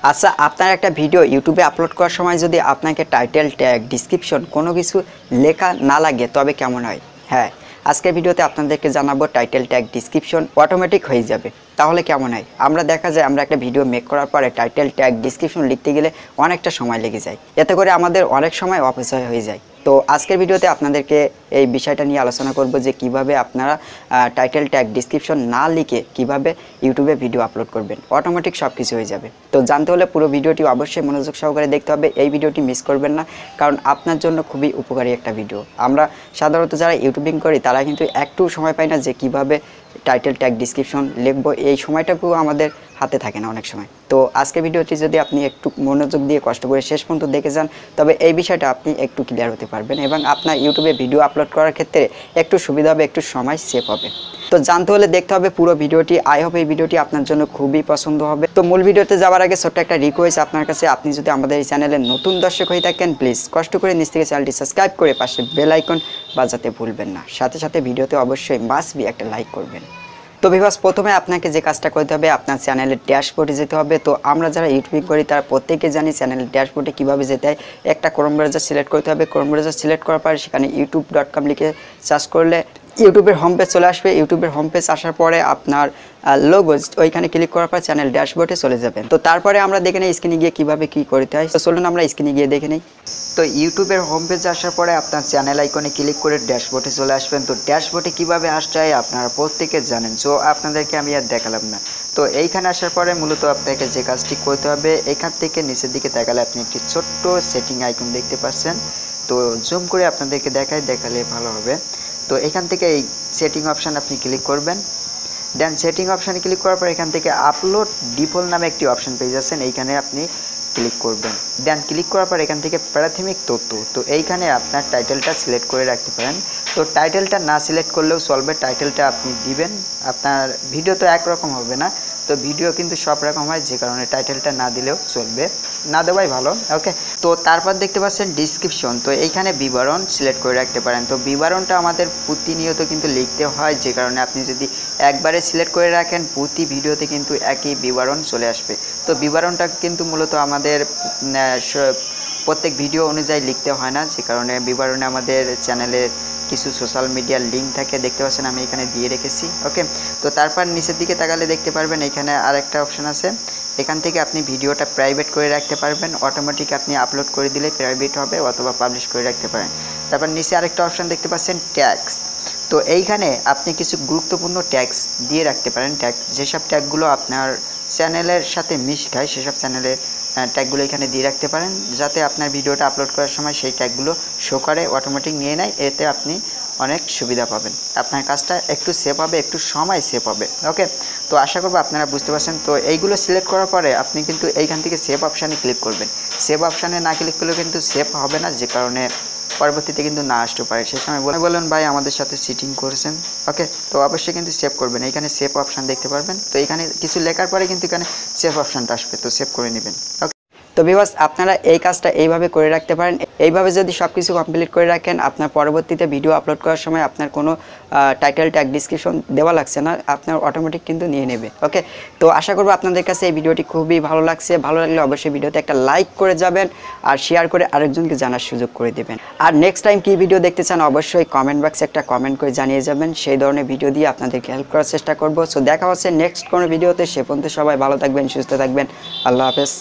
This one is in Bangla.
আচ্ছা, আপনার একটা ভিডিও ইউটিউবে আপলোড করার সময় যদি আপনাকে টাইটেল, ট্যাগ, ডিসক্রিপশন কোনো কিছু লেখা না লাগে তবে কেমন হয়? হ্যাঁ, আজকের ভিডিওতে আপনাদেরকে জানাবো টাইটেল, ট্যাগ, ডিসক্রিপশন অটোমেটিক হয়ে যাবে। তাহলে কেমন হয়? আমরা দেখা যায় আমরা একটা ভিডিও মেক করার পরে টাইটেল, ট্যাগ, ডিসক্রিপশন লিখতে গেলে অনেকটা সময় লেগে যায়। এতে করে আমাদের অনেক সময় অপচয় হয়ে যায়। তো আজকের ভিডিওতে আপনাদেরকে এই বিষয়টা নিয়ে আলোচনা করব যে কিভাবে আপনারা টাইটেল, ট্যাগ, ডিসক্রিপশন না লিখে কিভাবে ইউটিউবে ভিডিও আপলোড করবেন। অটোমেটিক সব কিছু হয়ে যাবে। তো জানতে হলে পুরো ভিডিওটি অবশ্যই মনোযোগ সহকারে দেখতে হবে। এই ভিডিওটি মিস করবেন না, কারণ আপনার জন্য খুবই উপকারী একটা ভিডিও। আমরা সাধারণত যারা ইউটিউবিং করি তারা কিন্তু একটু সময় পাই না যে কিভাবে টাইটেল, ট্যাগ, ডিসক্রিপশন লিখবো। এই সময়টাকেও আমাদের হাতে থাকে না অনেক সময়। তো আজকে ভিডিওটি যদি আপনি একটু মনোযোগ দিয়ে কষ্ট করে শেষ পর্যন্ত দেখে যান, তবে এই বিষয়টা আপনি একটু ক্লিয়ার হতে পারবেন এবং আপনার ইউটিউবে ভিডিও আপলোড করার ক্ষেত্রে একটু সুবিধা হবে, একটু সময় সেভ হবে। তো জানতে হলে দেখতে হবে পুরো ভিডিওটি। আই হোপ এই ভিডিওটি আপনার জন্য খুবই পছন্দ হবে। তো মূল ভিডিওতে যাওয়ার আগে ছোট্ট একটা রিকোয়েস্ট আপনার কাছে, আপনি যদি আমাদের এই চ্যানেলে নতুন দর্শক হয়ে থাকেন, প্লিজ কষ্ট করে নিচ থেকে চ্যানেলটি সাবস্ক্রাইব করে পাশে বেল আইকন বাজাতে ভুলবেন না। সাথে সাথে ভিডিওতে অবশ্যই মাস্ট বি একটা লাইক করবেন। তো ভিউয়ার্স, প্রথমে আপনাকে যে কাজটা করতে হবে, আপনার চ্যানেলের ড্যাশবোর্ডে যেতে হবে। তো আমরা যারা ইউটিউবিং করি তারা প্রত্যেকে জানি চ্যানেলের ড্যাশবোর্ডে কীভাবে যেতে হয়। একটা ক্রোম ব্রাউজার সিলেক্ট করতে হবে। ক্রোম ব্রাউজার সিলেক্ট করার পরে সেখানে youtube.com লিখে সার্চ করলে ইউটিউবের হোম পেজ চলে আসবে। ইউটিউবের হোম পেজ আসার পরে আপনার লোগোজ ওইখানে ক্লিক করার পর চ্যানেল ড্যাশবোর্ডে চলে যাবেন। তো তারপরে আমরা দেখে নিই স্ক্রিনে গিয়ে কীভাবে কী করতে হয়। তো চলুন আমরা স্ক্রিনে গিয়ে দেখে নিই। তো ইউটিউবের হোম পেজে আসার পরে আপনার চ্যানেল আইকনে ক্লিক করে ড্যাশবোর্ডে চলে আসবেন। তো ড্যাশবোর্ডে কীভাবে আসতে হয় আপনারা প্রত্যেকে জানেন, সো আপনাদেরকে আমি আর দেখালাম না। তো এইখানে আসার পরে মূলত আপনাকে যে কাজটি করতে হবে, এখান থেকে নিচের দিকে তাকালে আপনি একটি ছোট্ট সেটিং আইকন দেখতে পাচ্ছেন। তো জুম করে আপনাদেরকে দেখালে ভালো হবে। তো এখান থেকে এই সেটিং অপশান আপনি ক্লিক করবেন। দেন সেটিং অপশানে ক্লিক করার পর এখান থেকে আপলোড ডিফল্ট নামে একটি অপশান পেয়ে যাচ্ছেন, এইখানে আপনি ক্লিক করবেন। দেন ক্লিক করার পর এখান থেকে প্রাথমিক তথ্য, তো এইখানে আপনার টাইটেলটা সিলেক্ট করে রাখতে পারেন। তো টাইটেলটা না সিলেক্ট করলেও চলবে, টাইটেলটা আপনি দিবেন। আপনার ভিডিও তো একরকম হবে না, তো ভিডিও কিন্তু সব রকম হয়, যে কারণে টাইটেলটা না দিলেও চলবে, না দেওয়াই ভালো। ওকে, তো তারপর দেখতে পাচ্ছেন ডিসক্রিপশন। তো এইখানে বিবরণ সিলেক্ট করে রাখতে পারেন। তো বিবরণটা আমাদের প্রতিনিয়ত কিন্তু লিখতে হয়, যে কারণে আপনি যদি একবারে সিলেক্ট করে রাখেন প্রতি ভিডিওতে কিন্তু একই বিবরণ চলে আসবে। তো বিবরণটা কিন্তু মূলত আমাদের প্রত্যেক ভিডিও অনুযায়ী লিখতে হয় না, যে কারণে বিবরণে আমাদের চ্যানেলের কিছু সোশ্যাল মিডিয়ার লিঙ্ক থাকে, দেখতে পাচ্ছেন আমি এখানে দিয়ে রেখেছি। ওকে, তো তারপর নিচের দিকে তাকালে দেখতে পারবেন এখানে আরেকটা অপশান আছে। এখান থেকে আপনি ভিডিওটা প্রাইভেট করে রাখতে পারবেন, অটোমেটিক আপনি আপলোড করে দিলে প্রাইভেট হবে, অথবা পাবলিশ করে রাখতে পারেন। তারপর নিচে আরেকটা অপশান দেখতে পাচ্ছেন ট্যাগস। তো এইখানে আপনি কিছু গুরুত্বপূর্ণ ট্যাগস দিয়ে রাখতে পারেন। যেসব ট্যাগগুলো আপনার চ্যানেলের সাথে মিশ খায় সেসব চ্যানেলের ট্যাগগুলো এখানে দিয়ে রাখতে পারেন, যাতে আপনার ভিডিওটা আপলোড করার সময় সেই ট্যাগগুলো শো করে, অটোমেটিক নিয়ে নেয়। এতে আপনি অনেক সুবিধা পাবেন, আপনার কাজটা একটু সেভ হবে, একটু সময় সেভ হবে। ওকে, তো আশা করব আপনারা বুঝতে পারছেন। তো এইগুলো সিলেক্ট করার পরে আপনি কিন্তু এইখান থেকে সেভ অপশানে ক্লিক করবেন। সেভ অপশানে না ক্লিক করলেও কিন্তু সেভ হবে না, যে কারণে পরবর্তীতে কিন্তু না আসতে পারে। সেই সময় বলেন ভাই আমাদের সাথে চিটিং করেছেন। ওকে, তো অবশ্যই কিন্তু সেভ করবেন। এইখানে সেভ অপশান দেখতে পারবেন। তো এখানে কিছু লেখার পরে কিন্তু এখানে সেভ অপশানটা আসবে, তো সেভ করে নেবেন। ওকে, তো ভিউয়ার্স, আপনারা এই কাজটা এইভাবে করে রাখতে পারেন। এইভাবে যদি সব কিছু কমপ্লিট করে রাখেন, আপনার পরবর্তীতে ভিডিও আপলোড করার সময় আপনার কোনো টাইটেল, ট্যাগ, ডিসক্রিপশন দেওয়া লাগছে না, আপনার অটোমেটিক কিন্তু নিয়ে নেবে। ওকে, তো আশা করব আপনাদের কাছে এই ভিডিওটি খুবই ভালো লাগছে। ভালো লাগলে অবশ্যই ভিডিওতে একটা লাইক করে যাবেন, আর শেয়ার করে আরেকজনকে জানার সুযোগ করে দেবেন। আর নেক্সট টাইম কী ভিডিও দেখতে চান অবশ্যই কমেন্ট বক্সে একটা কমেন্ট করে জানিয়ে যাবেন। সেই ধরনের ভিডিও দিয়ে আপনাদেরকে হেল্প করার চেষ্টা করব। সো দেখা হচ্ছে নেক্সট কোনো ভিডিওতে। সে পর্যন্ত সবাই ভালো থাকবেন, সুস্থ থাকবেন। আল্লাহ হাফেজ।